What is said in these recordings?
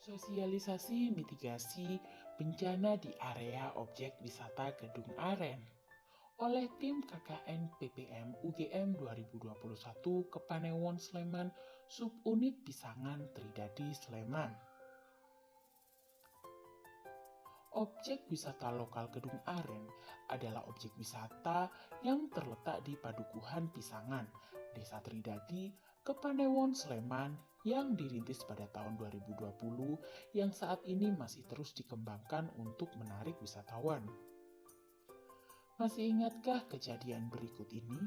Sosialisasi mitigasi bencana di area objek wisata Gedung Aren oleh tim KKN PPM UGM 2021 Kepanewon Sleman Subunit Pisangan Tridadi Sleman. Objek wisata lokal Gedung Aren adalah objek wisata yang terletak di Padukuhan Pisangan, Desa Tridadi, Kepanewon Sleman yang dirintis pada tahun 2020 yang saat ini masih terus dikembangkan untuk menarik wisatawan. Masih ingatkah kejadian berikut ini?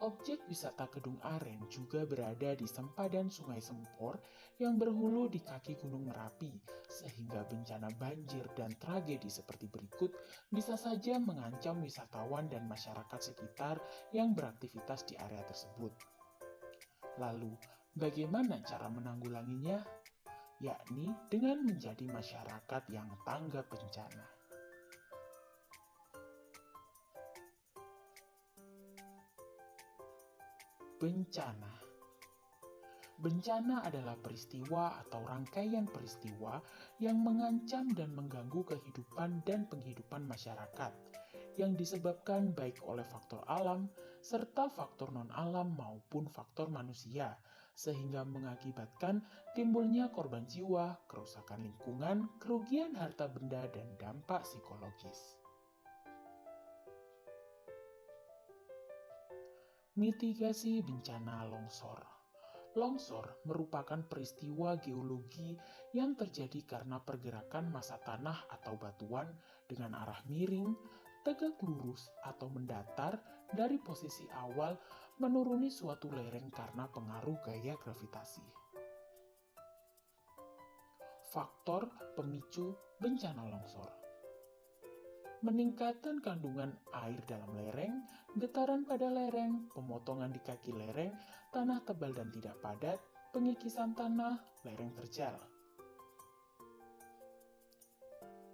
Objek wisata Gedung Aren juga berada di sempadan Sungai Sempor yang berhulu di kaki Gunung Merapi, sehingga bencana banjir dan tragedi seperti berikut bisa saja mengancam wisatawan dan masyarakat sekitar yang beraktivitas di area tersebut. Lalu, bagaimana cara menanggulanginya? Yakni dengan menjadi masyarakat yang tanggap bencana. Bencana. Bencana adalah peristiwa atau rangkaian peristiwa yang mengancam dan mengganggu kehidupan dan penghidupan masyarakat, yang disebabkan baik oleh faktor alam serta faktor non-alam maupun faktor manusia, sehingga mengakibatkan timbulnya korban jiwa, kerusakan lingkungan, kerugian harta benda, dan dampak psikologis. Mitigasi bencana longsor. Longsor merupakan peristiwa geologi yang terjadi karena pergerakan massa tanah atau batuan dengan arah miring, tegak lurus, atau mendatar dari posisi awal menuruni suatu lereng karena pengaruh gaya gravitasi. Faktor pemicu bencana longsor. Meningkatkan kandungan air dalam lereng, getaran pada lereng, pemotongan di kaki lereng, tanah tebal dan tidak padat, pengikisan tanah, lereng terjal.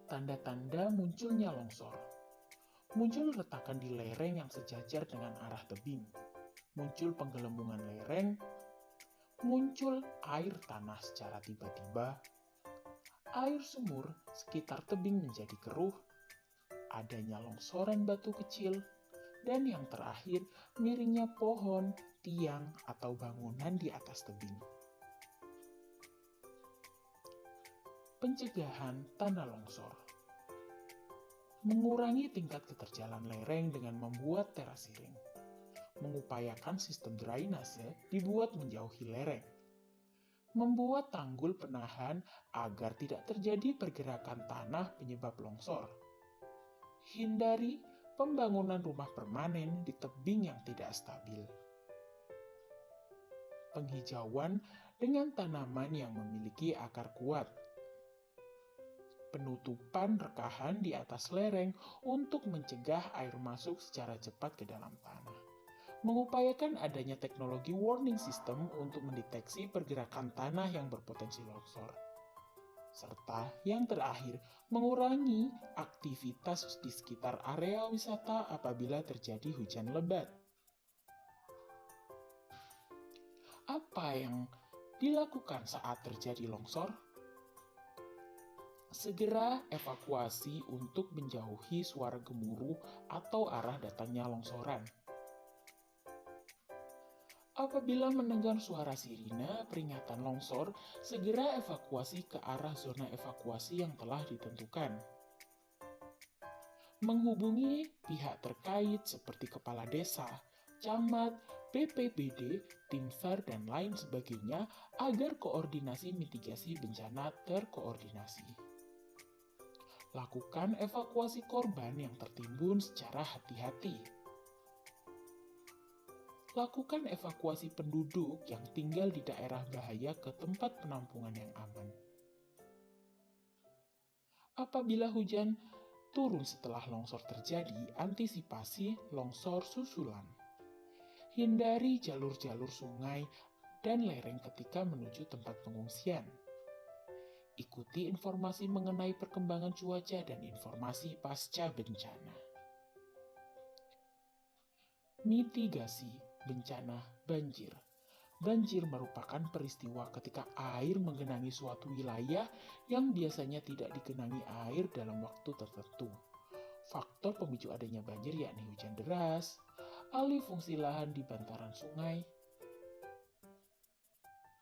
Tanda-tanda munculnya longsor. Muncul retakan di lereng yang sejajar dengan arah tebing. Muncul penggelembungan lereng. Muncul air tanah secara tiba-tiba. Air sumur sekitar tebing menjadi keruh. Adanya longsoran batu kecil, dan yang terakhir, miringnya pohon, tiang, atau bangunan di atas tebing. Pencegahan tanah longsor. Mengurangi tingkat keterjalan lereng dengan membuat terasiring. Mengupayakan sistem drainase dibuat menjauhi lereng. Membuat tanggul penahan agar tidak terjadi pergerakan tanah penyebab longsor. Hindari pembangunan rumah permanen di tebing yang tidak stabil. Penghijauan dengan tanaman yang memiliki akar kuat. Penutupan rekahan di atas lereng untuk mencegah air masuk secara cepat ke dalam tanah. Mengupayakan adanya teknologi warning system untuk mendeteksi pergerakan tanah yang berpotensi longsor. Serta yang terakhir, mengurangi aktivitas di sekitar area wisata apabila terjadi hujan lebat. Apa yang dilakukan saat terjadi longsor? Segera evakuasi untuk menjauhi suara gemuruh atau arah datangnya longsoran. Apabila mendengar suara sirine peringatan longsor, segera evakuasi ke arah zona evakuasi yang telah ditentukan. Menghubungi pihak terkait seperti kepala desa, camat, BPBD, tim SAR, dan lain sebagainya agar koordinasi mitigasi bencana terkoordinasi. Lakukan evakuasi korban yang tertimbun secara hati-hati. Lakukan evakuasi penduduk yang tinggal di daerah bahaya ke tempat penampungan yang aman. Apabila hujan turun setelah longsor terjadi, antisipasi longsor susulan. Hindari jalur-jalur sungai dan lereng ketika menuju tempat pengungsian. Ikuti informasi mengenai perkembangan cuaca dan informasi pasca bencana. Mitigasi bencana banjir. Banjir merupakan peristiwa ketika air menggenangi suatu wilayah yang biasanya tidak digenangi air dalam waktu tertentu. Faktor pemicu adanya banjir yakni hujan deras, alih fungsi lahan di bantaran sungai,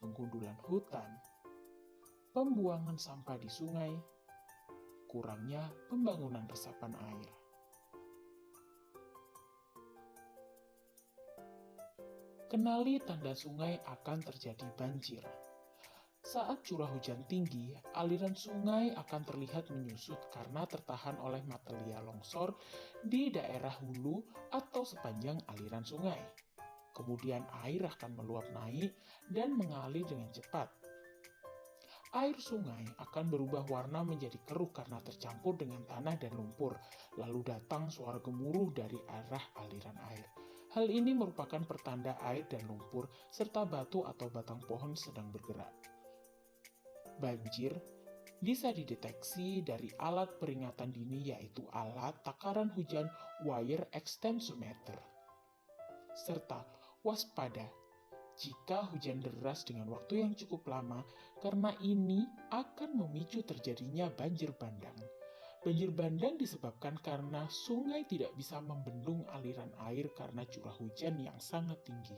penggundulan hutan, pembuangan sampah di sungai, kurangnya pembangunan resapan air. Kenali tanda sungai akan terjadi banjir. Saat curah hujan tinggi, aliran sungai akan terlihat menyusut karena tertahan oleh material longsor di daerah hulu atau sepanjang aliran sungai. Kemudian air akan meluap naik dan mengalir dengan cepat. Air sungai akan berubah warna menjadi keruh karena tercampur dengan tanah dan lumpur, lalu datang suara gemuruh dari arah aliran air. Hal ini merupakan pertanda air dan lumpur serta batu atau batang pohon sedang bergerak. Banjir bisa dideteksi dari alat peringatan dini yaitu alat takaran hujan wire extensometer. Serta waspada jika hujan deras dengan waktu yang cukup lama karena ini akan memicu terjadinya banjir bandang. Banjir bandang disebabkan karena sungai tidak bisa membendung aliran air karena curah hujan yang sangat tinggi.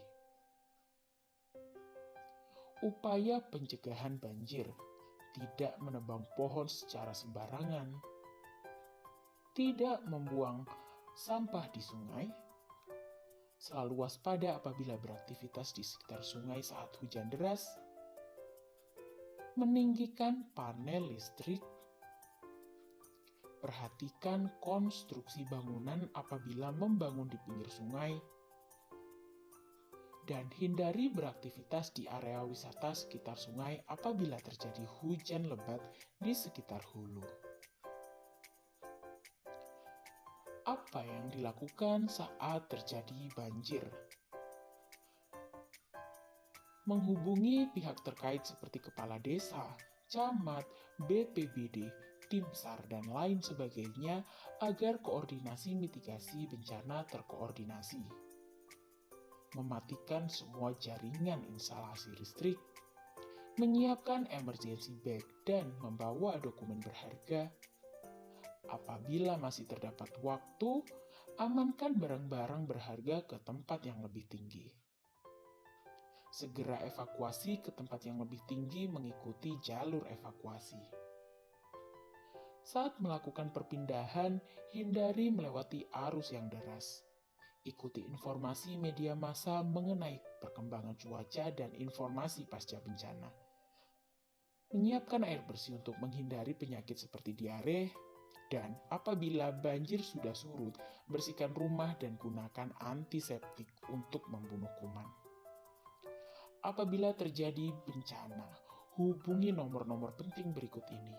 Upaya pencegahan banjir: tidak menebang pohon secara sembarangan, tidak membuang sampah di sungai, selalu waspada apabila beraktivitas di sekitar sungai saat hujan deras, meninggikan panel listrik, perhatikan konstruksi bangunan apabila membangun di pinggir sungai, dan hindari beraktivitas di area wisata sekitar sungai apabila terjadi hujan lebat di sekitar hulu. Apa yang dilakukan saat terjadi banjir? Menghubungi pihak terkait seperti kepala desa, camat, BPBD, tim SAR, dan lain sebagainya agar koordinasi mitigasi bencana terkoordinasi. Mematikan semua jaringan instalasi listrik, menyiapkan emergency bag dan membawa dokumen berharga. Apabila masih terdapat waktu, amankan barang-barang berharga ke tempat yang lebih tinggi. Segera evakuasi ke tempat yang lebih tinggi mengikuti jalur evakuasi. Saat melakukan perpindahan, hindari melewati arus yang deras. Ikuti informasi media massa mengenai perkembangan cuaca dan informasi pasca bencana. Menyiapkan air bersih untuk menghindari penyakit seperti diare, dan apabila banjir sudah surut, bersihkan rumah dan gunakan antiseptik untuk membunuh kuman. Apabila terjadi bencana, hubungi nomor-nomor penting berikut ini.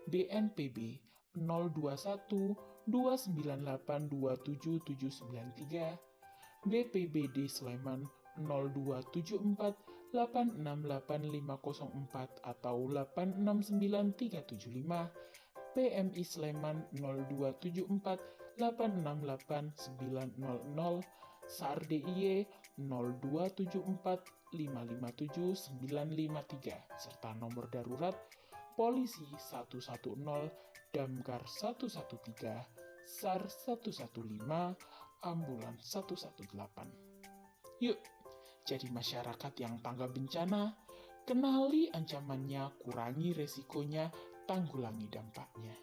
BNPB 021 298 27793, BPBD Sleman 0274 868 504 atau 869375, PMI Sleman 0274 868 900, SAR DIY 0274 557 953, serta nomor darurat Polisi 110, Damkar 113, SAR 115, Ambulans 118. Yuk, jadi masyarakat yang tanggap bencana, kenali ancamannya, kurangi resikonya, tanggulangi dampaknya.